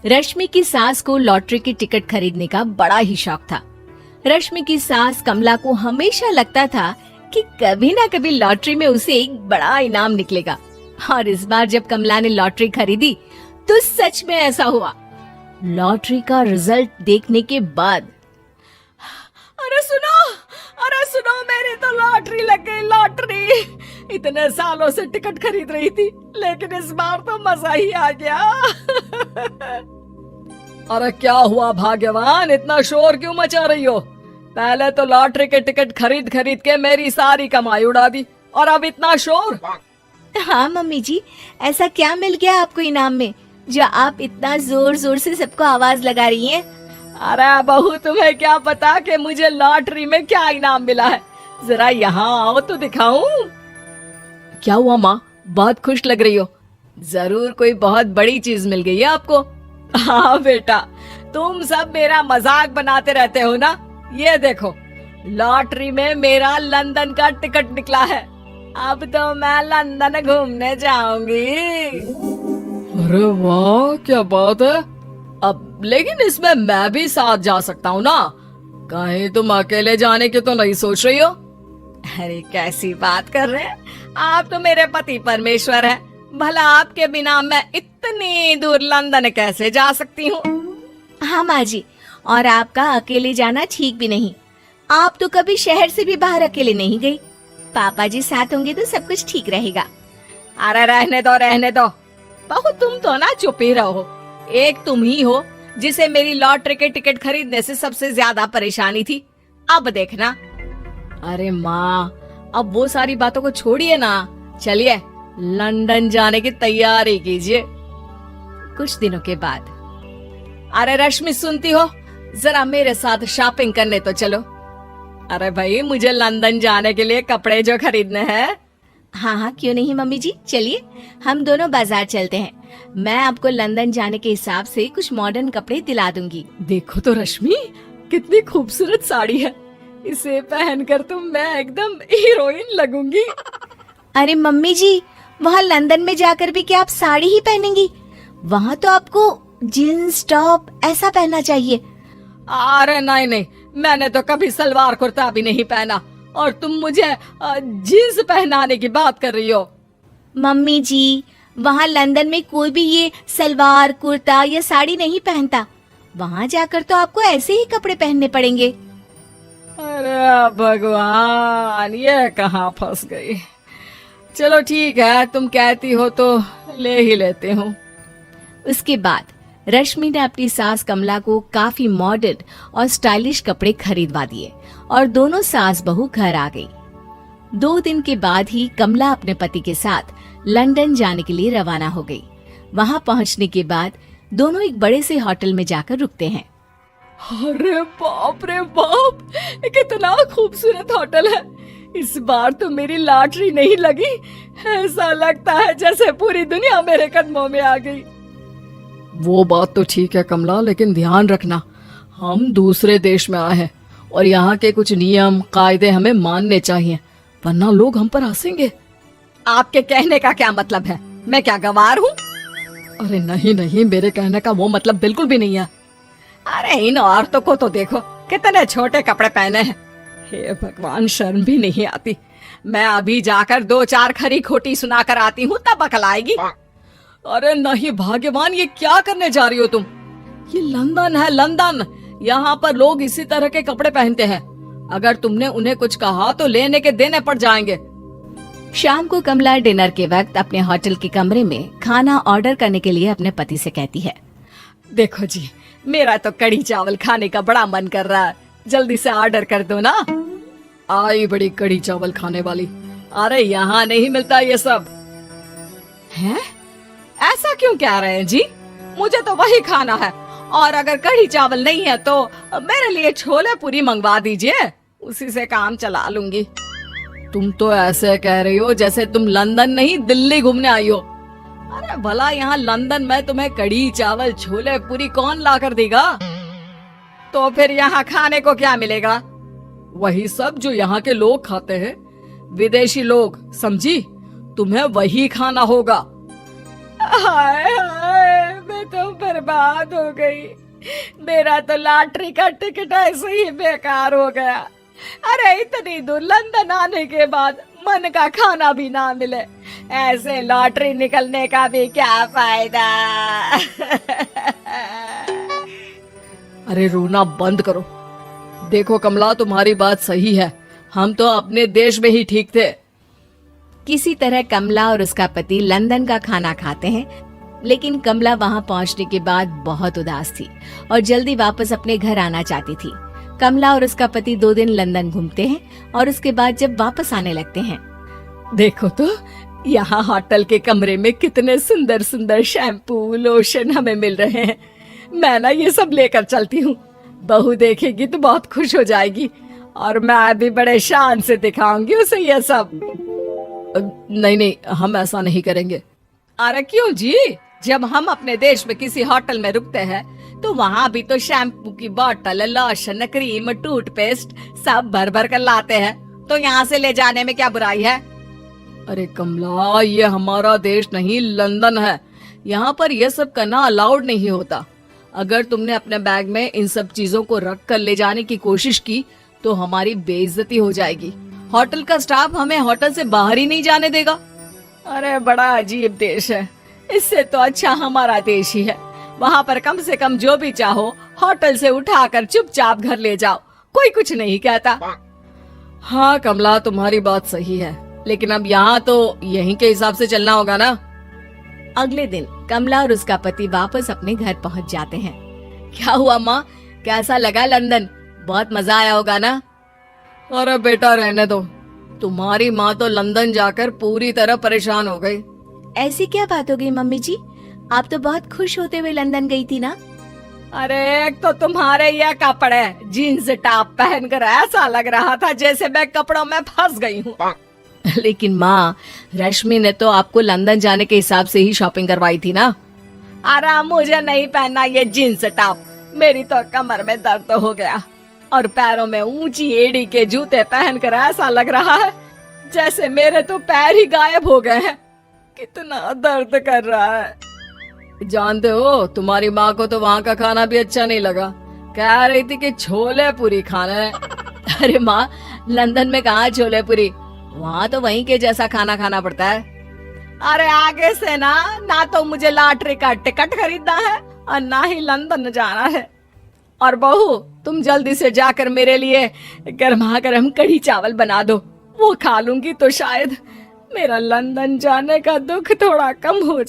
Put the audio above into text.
रश्मि की सास को लॉटरी की टिकट खरीदने का बड़ा ही शौक था। रश्मि की सास कमला को हमेशा लगता था कि कभी ना कभी लॉटरी में उसे एक बड़ा इनाम निकलेगा। और इस बार जब कमला ने लॉटरी खरीदी तो सच में ऐसा हुआ। लॉटरी का रिजल्ट देखने के बाद, अरे सुनो मेरी तो लॉटरी लग गई, लॉटरी। इतने सालों से टिकट खरीद रही थी, लेकिन इस बार तो मजा ही आ गया। अरे क्या हुआ भाग्यवान, इतना शोर क्यों मचा रही हो? पहले तो लॉटरी के टिकट खरीद खरीद के मेरी सारी कमाई उड़ा दी, और अब इतना शोर। हाँ मम्मी जी, ऐसा क्या मिल गया आपको इनाम में जो आप इतना जोर जोर से सबको आवाज लगा रही हैं? अरे बहू, तुम्हें क्या पता कि मुझे लॉटरी में क्या इनाम मिला है? जरा यहाँ आओ तो दिखाऊं। क्या हुआ माँ, बहुत खुश लग रही हो? जरूर कोई बहुत बड़ी चीज मिल गई है आपको। हाँ बेटा, तुम सब मेरा मजाक बनाते रहते हो ना। ये देखो, लॉटरी में मेरा लंदन का टिकट निकला है। अब तो मैं लंदन घूमने जाऊंगी। अरे वाह, क्या बात है। अब लेकिन इसमें मैं भी साथ जा सकता हूँ ना? कहीं तुम अकेले जाने की तो नहीं सोच रही हो? अरे कैसी बात कर रहे हैं आप, तो मेरे पति परमेश्वर है। भला आपके बिना मैं इतनी दूर लंदन कैसे जा सकती हूँ? हाँ माँ जी, और आपका अकेले जाना ठीक भी नहीं। आप तो कभी शहर से भी बाहर अकेले नहीं गई। पापा जी साथ होंगे तो सब कुछ ठीक रहेगा। अरे रहने दो बहू, तुम तो ना चुप ही रहो। एक तुम ही हो जिसे मेरी लॉटरी के टिकट खरीदने से सबसे ज्यादा परेशानी थी। अब देखना। अरे माँ, अब वो सारी बातों को छोड़िए ना, चलिए लंदन जाने की तैयारी कीजिए। कुछ दिनों के बाद, अरे रश्मि, सुनती हो? जरा मेरे साथ शॉपिंग करने तो चलो। अरे भाई, मुझे लंदन जाने के लिए कपड़े जो खरीदने हैं। हाँ हाँ, क्यों नहीं मम्मी जी, चलिए हम दोनों बाजार चलते हैं। मैं आपको लंदन जाने के हिसाब से कुछ मॉडर्न कपड़े दिला दूंगी। देखो तो रश्मि, कितनी खूबसूरत साड़ी है। इसे पहनकर तो मैं एकदम हीरोइन लगूंगी। अरे मम्मी जी, वहाँ लंदन में जाकर भी क्या आप साड़ी ही पहनेंगी? वहाँ तो आपको जीन्स टॉप ऐसा पहनना चाहिए। अरे नहीं, मैंने तो कभी सलवार कुर्ता भी नहीं पहना, और तुम मुझे जीन्स पहनाने की बात कर रही हो। मम्मी जी, वहाँ लंदन में कोई भी ये सलवार कुर्ता या साड़ी नहीं पहनता। वहाँ जाकर तो आपको ऐसे ही कपड़े पहनने पड़ेंगे। अरे भगवान, ये कहाँ फंस गई। चलो ठीक है, तुम कहती हो तो ले ही लेती हूँ। उसके बाद रश्मि ने अपनी सास कमला को काफी मॉडर्न और स्टाइलिश कपड़े खरीदवा दिए और दोनों सास बहू घर आ गई। 2 दिन के बाद ही कमला अपने पति के साथ लंदन जाने के लिए रवाना हो गई। वहां पहुंचने के बाद दोनों एक बड़े से होटल में जाकर रुकते हैं। अरे बाप रे बाप, कितना खूबसूरत होटल है। इस बार तो मेरी लॉटरी नहीं लगी। ऐसा लगता है जैसे पूरी दुनिया मेरे कदमों में आ गई। वो बात तो ठीक है कमला, लेकिन ध्यान रखना, हम दूसरे देश में आए हैं और यहाँ के कुछ नियम कायदे हमें मानने चाहिए, वरना लोग हम पर हंसेंगे। आपके कहने का क्या मतलब है? मैं क्या गवार हूँ? अरे नहीं, मेरे कहने का वो मतलब बिल्कुल भी नहीं है। अरे इन औरतों को तो देखो, कितने छोटे कपड़े पहने हैं। हे भगवान, शर्म भी नहीं आती। मैं अभी जाकर 2-4 खरी खोटी सुना कर आती हूँ, तब अकल आएगी। अरे नहीं भाग्यवान, ये क्या करने जा रही हो तुम? ये लंदन है, लंदन। यहाँ पर लोग इसी तरह के कपड़े पहनते हैं। अगर तुमने उन्हें कुछ कहा तो लेने के देने पड़ जाएंगे। शाम को कमला डिनर के वक्त अपने होटल के कमरे में खाना ऑर्डर करने के लिए अपने पति से कहती है, देखो जी, मेरा तो कढ़ी चावल खाने का बड़ा मन कर रहा है, जल्दी से ऑर्डर कर दो ना। आई बड़ी कढ़ी चावल खाने वाली। अरे यहाँ नहीं मिलता ये सब। हैं? ऐसा क्यों कह रहे हैं जी? मुझे तो वही खाना है, और अगर कढ़ी चावल नहीं है तो मेरे लिए छोले पूरी मंगवा दीजिए, उसी से काम चला लूंगी। तुम तो ऐसे कह रही हो जैसे तुम लंदन नहीं दिल्ली घूमने आई हो। अरे भला यहाँ लंदन में तुम्हें कढ़ी चावल छोले पूरी कौन ला कर देगा? तो फिर यहाँ खाने को क्या मिलेगा? वही सब जो यहाँ के लोग खाते हैं, विदेशी लोग, समझी? तुम्हें वही खाना होगा। हाय हाय, मैं तो बर्बाद हो गई। मेरा तो लॉटरी का टिकट ऐसे ही बेकार हो गया। अरे इतनी दूर लंदन आने के बाद मन का खाना भी ना मिले, ऐसे लॉटरी निकलने का भी क्या फायदा। अरे रोना बंद करो। देखो कमला, तुम्हारी बात सही है, हम तो अपने देश में ही ठीक थे। किसी तरह कमला और उसका पति लंदन का खाना खाते हैं, लेकिन कमला वहां पहुंचने के बाद बहुत उदास थी और जल्दी वापस अपने घर आना चाहती थी। कमला और उसका पति 2 दिन लंदन घूमते हैं और उसके बाद जब वापस आने लगते हैं, देखो तो यहाँ होटल के कमरे में कितने सुंदर सुंदर शैम्पू लोशन हमें मिल रहे हैं। मैं ना ये सब लेकर चलती हूँ, बहू देखेगी तो बहुत खुश हो जाएगी और मैं भी बड़े शान से दिखाऊंगी उसे ये सब। नहीं नहीं, हम ऐसा नहीं करेंगे। अरे क्यों जी, जब हम अपने देश में किसी होटल में रुकते हैं तो वहाँ भी तो शैम्पू की बोतल, लोशन, क्रीम, टूथपेस्ट सब भर भर कर लाते हैं, तो यहाँ से ले जाने में क्या बुराई है। अरे कमला, ये हमारा देश नहीं लंदन है, यहाँ पर यह सब करना अलाउड नहीं होता। अगर तुमने अपने बैग में इन सब चीजों को रख कर ले जाने की कोशिश की तो हमारी बेइज्जती हो जाएगी। होटल का स्टाफ हमें होटल से बाहर ही नहीं जाने देगा। अरे बड़ा अजीब देश है, इससे तो अच्छा हमारा देश ही है। वहाँ पर कम से कम जो भी चाहो होटल से उठाकर चुपचाप घर ले जाओ, कोई कुछ नहीं कहता। हाँ कमला, तुम्हारी बात सही है, लेकिन अब यहाँ तो यहीं के हिसाब से चलना होगा ना। अगले दिन कमला और उसका पति वापस अपने घर पहुंच जाते हैं। क्या हुआ माँ, कैसा लगा लंदन? बहुत मजा आया होगा ना? अरे बेटा रहने दो, तुम्हारी माँ तो लंदन जाकर पूरी तरह परेशान हो गई। ऐसी क्या बात हो गई मम्मी जी? आप तो बहुत खुश होते हुए लंदन गई थी ना? अरे एक तो तुम्हारे ये कपड़े जीन्स टॉप पहनकर ऐसा लग रहा था जैसे मैं कपड़ों में फंस गई हूँ। लेकिन माँ, रश्मि ने तो आपको लंदन जाने के हिसाब से ही शॉपिंग करवाई थी ना? अरे मुझे नहीं पहनना ये जीन्स टॉप, मेरी तो कमर में दर्द हो गया और पैरों में ऊंची एड़ी के जूते पहनकर ऐसा लग रहा है जैसे मेरे तो पैर ही गायब हो गए हैं। कितना दर्द कर रहा है। जानते हो, तुम्हारी माँ को तो वहाँ का खाना भी अच्छा नहीं लगा, कह रही थी कि छोले पूरी खाना है। अरे माँ, लंदन में कहाँ छोले पूरी, वहाँ तो वहीं के जैसा खाना खाना पड़ता है। अरे आगे से ना तो मुझे लॉटरी का टिकट खरीदना है और ना ही लंदन जाना है। और बहू, तुम जल्दी से जाकर मेरे लिए गर्मा गर्म कढ़ी चावल बना दो, वो खा लूंगी तो शायद मेरा लंदन जाने का दुख थोड़ा कम हो